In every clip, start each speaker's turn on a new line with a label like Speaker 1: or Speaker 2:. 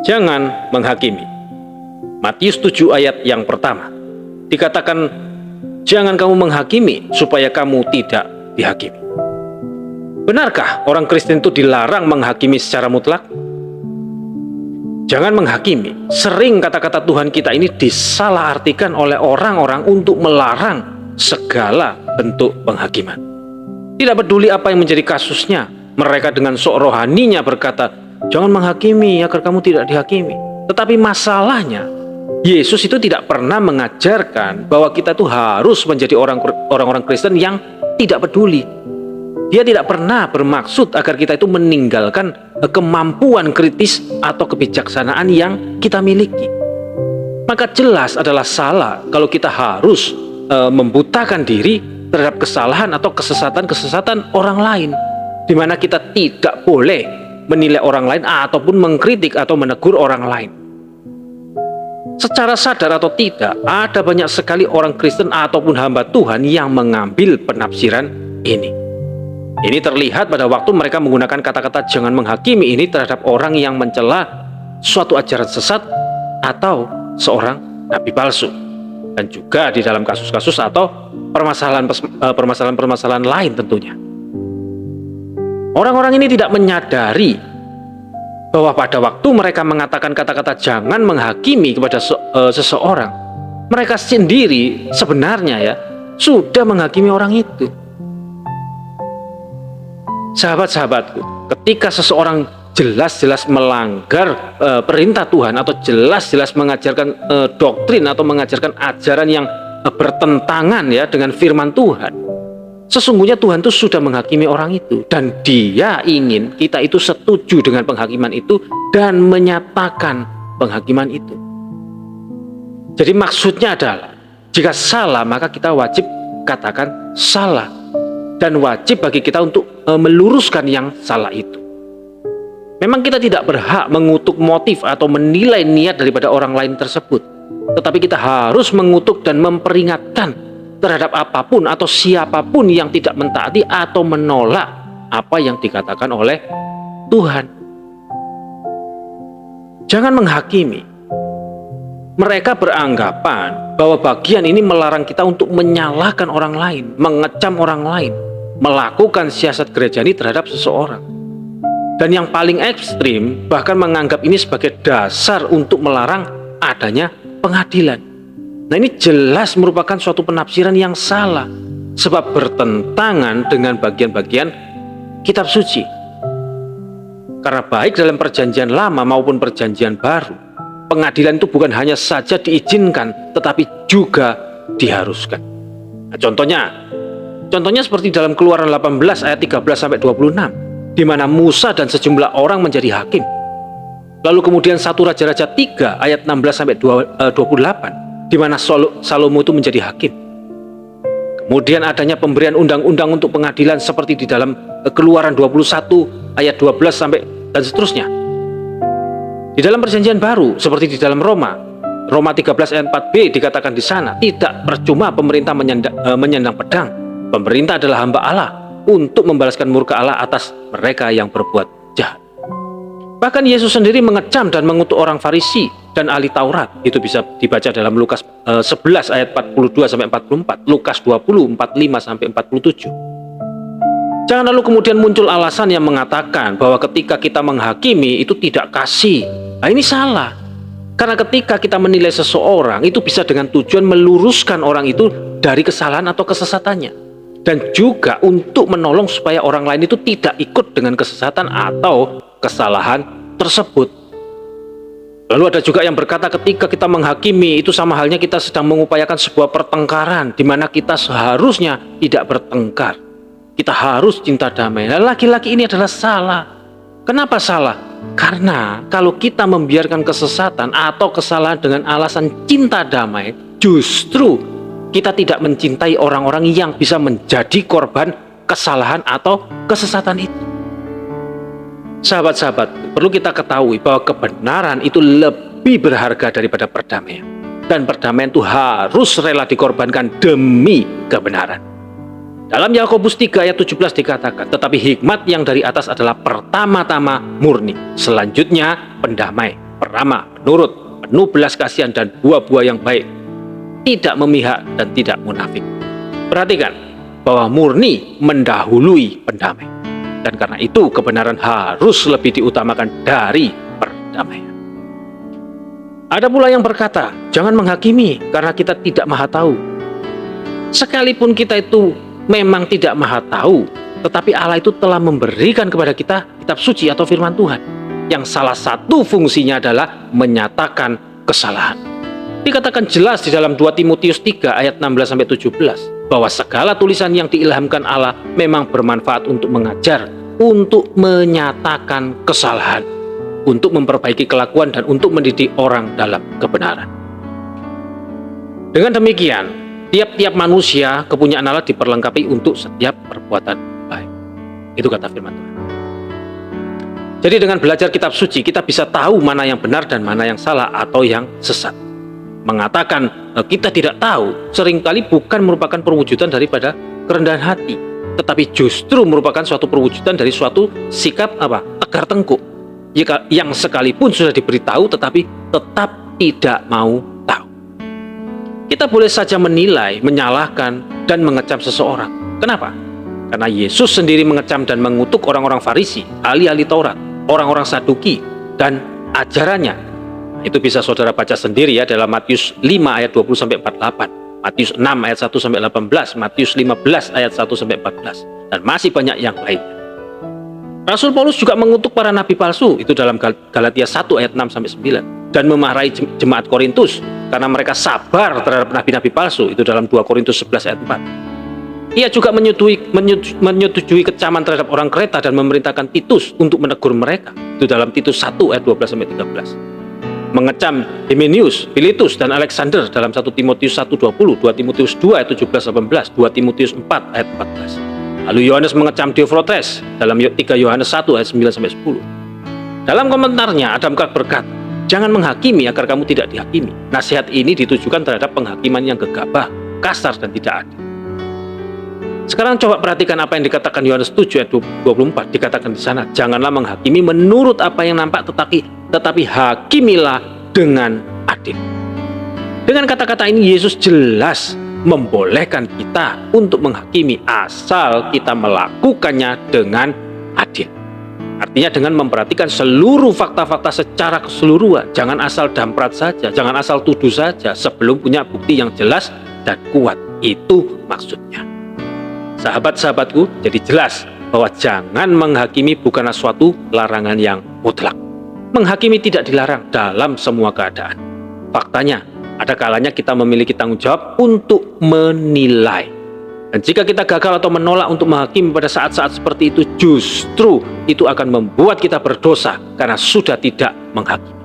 Speaker 1: Jangan menghakimi. Matius 7 ayat yang pertama. Dikatakan, jangan kamu menghakimi supaya kamu tidak dihakimi. Benarkah orang Kristen itu dilarang menghakimi secara mutlak? Jangan menghakimi. Sering kata-kata Tuhan kita ini disalahartikan oleh orang-orang untuk melarang segala bentuk penghakiman. Tidak peduli apa yang menjadi kasusnya, mereka dengan sok rohaninya berkata, jangan menghakimi agar kamu tidak dihakimi. Tetapi masalahnya, Yesus itu tidak pernah mengajarkan bahwa kita itu harus menjadi orang-orang Kristen yang tidak peduli. Dia tidak pernah bermaksud agar kita itu meninggalkan kemampuan kritis atau kebijaksanaan yang kita miliki. Maka jelas adalah salah kalau kita harus membutakan diri terhadap kesalahan atau kesesatan-kesesatan orang lain, di mana kita tidak boleh menilai orang lain ataupun mengkritik atau menegur orang lain. Secara sadar atau tidak, ada banyak sekali orang Kristen ataupun hamba Tuhan yang mengambil penafsiran ini. Ini terlihat pada waktu mereka menggunakan kata-kata jangan menghakimi ini terhadap orang yang mencela suatu ajaran sesat atau seorang nabi palsu. Dan juga di dalam kasus-kasus atau permasalahan-permasalahan lain tentunya. Orang-orang ini tidak menyadari bahwa pada waktu mereka mengatakan kata-kata jangan menghakimi kepada seseorang, mereka sendiri sebenarnya sudah menghakimi orang itu. Sahabat-sahabatku, ketika seseorang jelas-jelas melanggar perintah Tuhan atau jelas-jelas mengajarkan doktrin atau mengajarkan ajaran yang bertentangan dengan firman Tuhan, sesungguhnya Tuhan itu sudah menghakimi orang itu, dan Dia ingin kita itu setuju dengan penghakiman itu dan menyatakan penghakiman itu. Jadi maksudnya adalah jika salah maka kita wajib katakan salah, dan wajib bagi kita untuk meluruskan yang salah itu. Memang kita tidak berhak mengutuk motif atau menilai niat daripada orang lain tersebut, tetapi kita harus mengutuk dan memperingatkan terhadap apapun atau siapapun yang tidak mentaati atau menolak apa yang dikatakan oleh Tuhan. Jangan menghakimi. Mereka beranggapan bahwa bagian ini melarang kita untuk menyalahkan orang lain, mengecam orang lain, melakukan siasat gerejani terhadap seseorang. Dan yang paling ekstrim bahkan menganggap ini sebagai dasar untuk melarang adanya pengadilan. Nah, ini jelas merupakan suatu penafsiran yang salah, sebab bertentangan dengan bagian-bagian kitab suci. Karena baik dalam perjanjian lama maupun perjanjian baru, pengadilan itu bukan hanya saja diizinkan, tetapi juga diharuskan. Nah, contohnya seperti dalam Keluaran 18 ayat 13-26, di mana Musa dan sejumlah orang menjadi hakim. Lalu kemudian 1 Raja-Raja 3 ayat 16-28, di mana Salomo itu menjadi hakim. Kemudian adanya pemberian undang-undang untuk pengadilan seperti di dalam Keluaran 21 ayat 12 sampai dan seterusnya. Di dalam perjanjian baru seperti di dalam Roma 13 ayat 4b dikatakan di sana, tidak percuma pemerintah menyandang pedang. Pemerintah adalah hamba Allah untuk membalaskan murka Allah atas mereka yang berbuat jahat. Bahkan Yesus sendiri mengecam dan mengutuk orang Farisi dan ahli Taurat. Itu bisa dibaca dalam Lukas 11 ayat 42-44, Lukas 20 45-47. Jangan lalu kemudian muncul alasan yang mengatakan bahwa ketika kita menghakimi itu tidak kasih. Nah, ini salah. Karena ketika kita menilai seseorang itu bisa dengan tujuan meluruskan orang itu dari kesalahan atau kesesatannya, dan juga untuk menolong supaya orang lain itu tidak ikut dengan kesesatan atau kesalahan tersebut. Lalu ada juga yang berkata ketika kita menghakimi itu sama halnya kita sedang mengupayakan sebuah pertengkaran, di mana kita seharusnya tidak bertengkar. Kita harus cinta damai. Nah, laki-laki ini adalah salah. Kenapa salah? Karena kalau kita membiarkan kesesatan atau kesalahan dengan alasan cinta damai, justru kita tidak mencintai orang-orang yang bisa menjadi korban kesalahan atau kesesatan itu. Sahabat-sahabat, perlu kita ketahui bahwa kebenaran itu lebih berharga daripada perdamaian. Dan perdamaian itu harus rela dikorbankan demi kebenaran. Dalam Yakobus 3 ayat 17 dikatakan, tetapi hikmat yang dari atas adalah pertama-tama murni, selanjutnya pendamai, peramah, penurut, penuh belas kasihan dan buah-buah yang baik, tidak memihak dan tidak munafik. Perhatikan bahwa murni mendahului pendamai. Dan karena itu kebenaran harus lebih diutamakan dari perdamaian. Ada pula yang berkata, jangan menghakimi karena kita tidak maha tahu. Sekalipun kita itu memang tidak maha tahu, tetapi Allah itu telah memberikan kepada kita kitab suci atau firman Tuhan, yang salah satu fungsinya adalah menyatakan kesalahan. Dikatakan jelas di dalam 2 Timotius 3 ayat 16-17 bahwa segala tulisan yang diilhamkan Allah memang bermanfaat untuk mengajar, untuk menyatakan kesalahan, untuk memperbaiki kelakuan dan untuk mendidik orang dalam kebenaran. Dengan demikian, tiap-tiap manusia kepunyaan Allah diperlengkapi untuk setiap perbuatan baik. Itu kata firman Tuhan. Jadi dengan belajar kitab suci kita bisa tahu mana yang benar dan mana yang salah atau yang sesat. Mengatakan kita tidak tahu seringkali bukan merupakan perwujudan daripada kerendahan hati, tetapi justru merupakan suatu perwujudan dari suatu sikap tegar tengkuk yang sekalipun sudah diberitahu tetapi tetap tidak mau tahu. Kita boleh saja menilai, menyalahkan dan mengecam seseorang. Kenapa? Karena Yesus sendiri mengecam dan mengutuk orang-orang Farisi, ahli-ahli Taurat, orang-orang Saduki dan ajarannya. Itu bisa saudara baca sendiri ya dalam Matius 5 ayat 20-48, Matius 6 ayat 1-18, Matius 15 ayat 1-14, dan masih banyak yang lainnya. Rasul Paulus juga mengutuk para nabi palsu, itu dalam Galatia 1 ayat 6-9, dan memarahi jemaat Korintus karena mereka sabar terhadap nabi-nabi palsu, itu dalam 2 Korintus 11 ayat 4. Ia juga menyetujui kecaman terhadap orang Kreta dan memerintahkan Titus untuk menegur mereka, itu dalam Titus 1 ayat 12-13. Mengecam Himenius, Philetus, dan Alexander dalam 1 Timotius 1:20, 2 Timotius 2 ayat 17-18, 2 Timotius 4 ayat 14. Lalu Yohanes mengecam Diotrophes dalam 3 Yohanes 1 ayat 9-10. Dalam komentarnya, Adam Clark berkata, jangan menghakimi agar kamu tidak dihakimi. Nasihat ini ditujukan terhadap penghakiman yang gegabah, kasar, dan tidak adil. Sekarang coba perhatikan apa yang dikatakan Yohanes 7 ayat 24. Dikatakan di sana, janganlah menghakimi menurut apa yang nampak, tetapi hakimilah dengan adil. Dengan kata-kata ini Yesus jelas membolehkan kita untuk menghakimi asal kita melakukannya dengan adil. Artinya dengan memperhatikan seluruh fakta-fakta secara keseluruhan. Jangan asal damprat saja, jangan asal tuduh saja sebelum punya bukti yang jelas dan kuat. Itu maksudnya. Sahabat-sahabatku, jadi jelas bahwa jangan menghakimi bukanlah suatu larangan yang mutlak. Menghakimi tidak dilarang dalam semua keadaan. Faktanya, ada kalanya kita memiliki tanggung jawab untuk menilai. Dan jika kita gagal atau menolak untuk menghakimi pada saat-saat seperti itu, justru itu akan membuat kita berdosa karena sudah tidak menghakimi.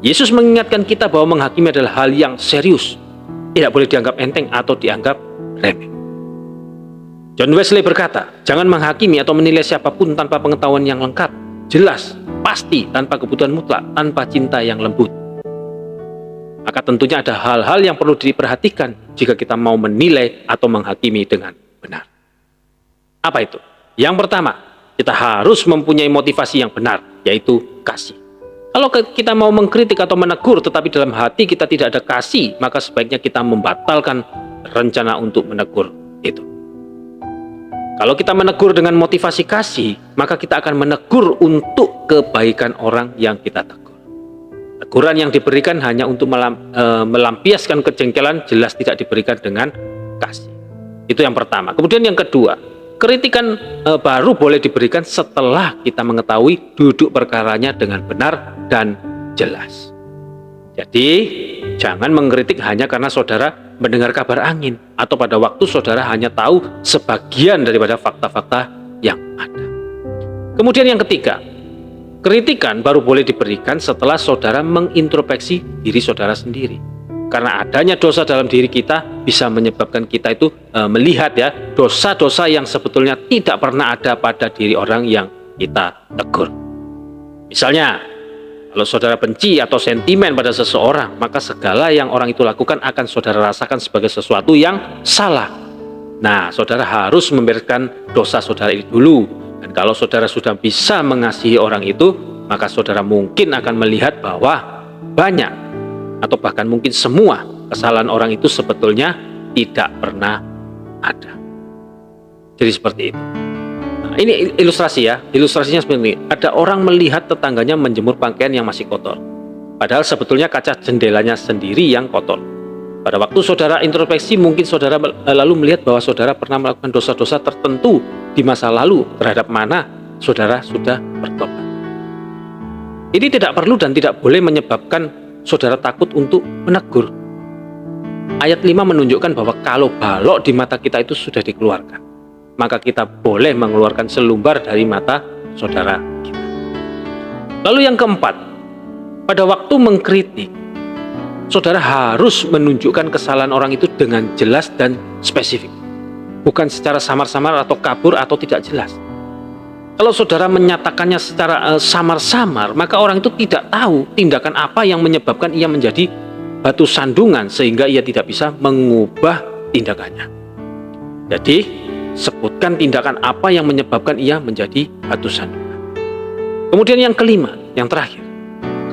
Speaker 1: Yesus mengingatkan kita bahwa menghakimi adalah hal yang serius. Tidak boleh dianggap enteng atau dianggap remeh. John Wesley berkata, jangan menghakimi atau menilai siapapun tanpa pengetahuan yang lengkap, jelas, pasti, tanpa kebutuhan mutlak, tanpa cinta yang lembut. Maka tentunya ada hal-hal yang perlu diperhatikan jika kita mau menilai atau menghakimi dengan benar. Apa itu? Yang pertama, kita harus mempunyai motivasi yang benar, yaitu kasih. Kalau kita mau mengkritik atau menegur tetapi dalam hati kita tidak ada kasih, maka sebaiknya kita membatalkan rencana untuk menegur itu. Kalau kita menegur dengan motivasi kasih, maka kita akan menegur untuk kebaikan orang yang kita tegur. Teguran yang diberikan hanya untuk melampiaskan kejengkelan jelas tidak diberikan dengan kasih. Itu yang pertama. Kemudian yang kedua, kritikan baru boleh diberikan setelah kita mengetahui duduk perkaranya dengan benar dan jelas. Jadi, jangan mengkritik hanya karena saudara mendengar kabar angin atau pada waktu saudara hanya tahu sebagian daripada fakta-fakta yang ada. Kemudian yang ketiga, kritikan baru boleh diberikan setelah saudara mengintrospeksi diri saudara sendiri. Karena adanya dosa dalam diri kita bisa menyebabkan kita itu melihat ya dosa-dosa yang sebetulnya tidak pernah ada pada diri orang yang kita tegur. Misalnya, kalau saudara benci atau sentimen pada seseorang, maka segala yang orang itu lakukan akan saudara rasakan sebagai sesuatu yang salah. Nah, saudara harus membereskan dosa saudara itu dulu. Dan kalau saudara sudah bisa mengasihi orang itu, maka saudara mungkin akan melihat bahwa banyak atau bahkan mungkin semua kesalahan orang itu sebetulnya tidak pernah ada. Jadi seperti itu. Nah, ini ilustrasi ya. Ilustrasinya seperti ini. Ada orang melihat tetangganya menjemur pakaian yang masih kotor. Padahal sebetulnya kaca jendelanya sendiri yang kotor. Pada waktu saudara introspeksi, mungkin saudara lalu melihat bahwa saudara pernah melakukan dosa-dosa tertentu di masa lalu terhadap mana saudara sudah bertobat. Ini tidak perlu dan tidak boleh menyebabkan saudara takut untuk menegur. Ayat 5 menunjukkan bahwa kalau balok di mata kita itu sudah dikeluarkan, maka kita boleh mengeluarkan selumbar dari mata saudara kita. Lalu yang keempat, pada waktu mengkritik, saudara harus menunjukkan kesalahan orang itu dengan jelas dan spesifik. Bukan secara samar-samar atau kabur atau tidak jelas. Kalau saudara menyatakannya secara samar-samar, maka orang itu tidak tahu tindakan apa yang menyebabkan ia menjadi batu sandungan sehingga ia tidak bisa mengubah tindakannya. Jadi, sebutkan tindakan apa yang menyebabkan ia menjadi batu sandungan. Kemudian yang kelima, yang terakhir.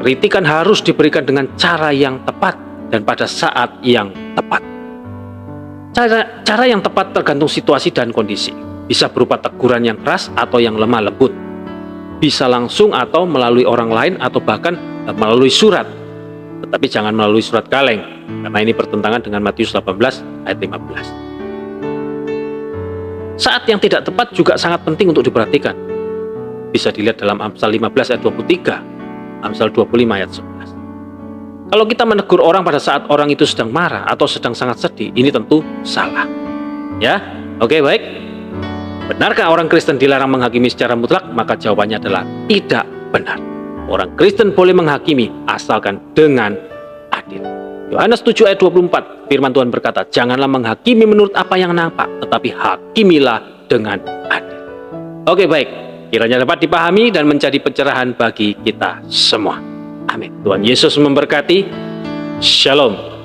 Speaker 1: Kritikan harus diberikan dengan cara yang tepat dan pada saat yang tepat. Cara yang tepat tergantung situasi dan kondisi. Bisa berupa teguran yang keras atau yang lemah lembut. Bisa langsung atau melalui orang lain atau bahkan melalui surat. Tetapi jangan melalui surat kaleng, karena ini bertentangan dengan Matius 18 ayat 15. Saat yang tidak tepat juga sangat penting untuk diperhatikan. Bisa dilihat dalam Amsal 15 ayat 23. Amsal 25 ayat 11. Kalau kita menegur orang pada saat orang itu sedang marah atau sedang sangat sedih, ini tentu salah. Ya, oke, baik. Benarkah orang Kristen dilarang menghakimi secara mutlak? Maka jawabannya adalah tidak benar. Orang Kristen boleh menghakimi asalkan dengan adil. Yohanes 7 ayat 24, firman Tuhan berkata, janganlah menghakimi menurut apa yang nampak, tetapi hakimilah dengan adil. Oke, baik. Kiranya dapat dipahami dan menjadi pencerahan bagi kita semua. Amin. Tuhan Yesus memberkati. Shalom.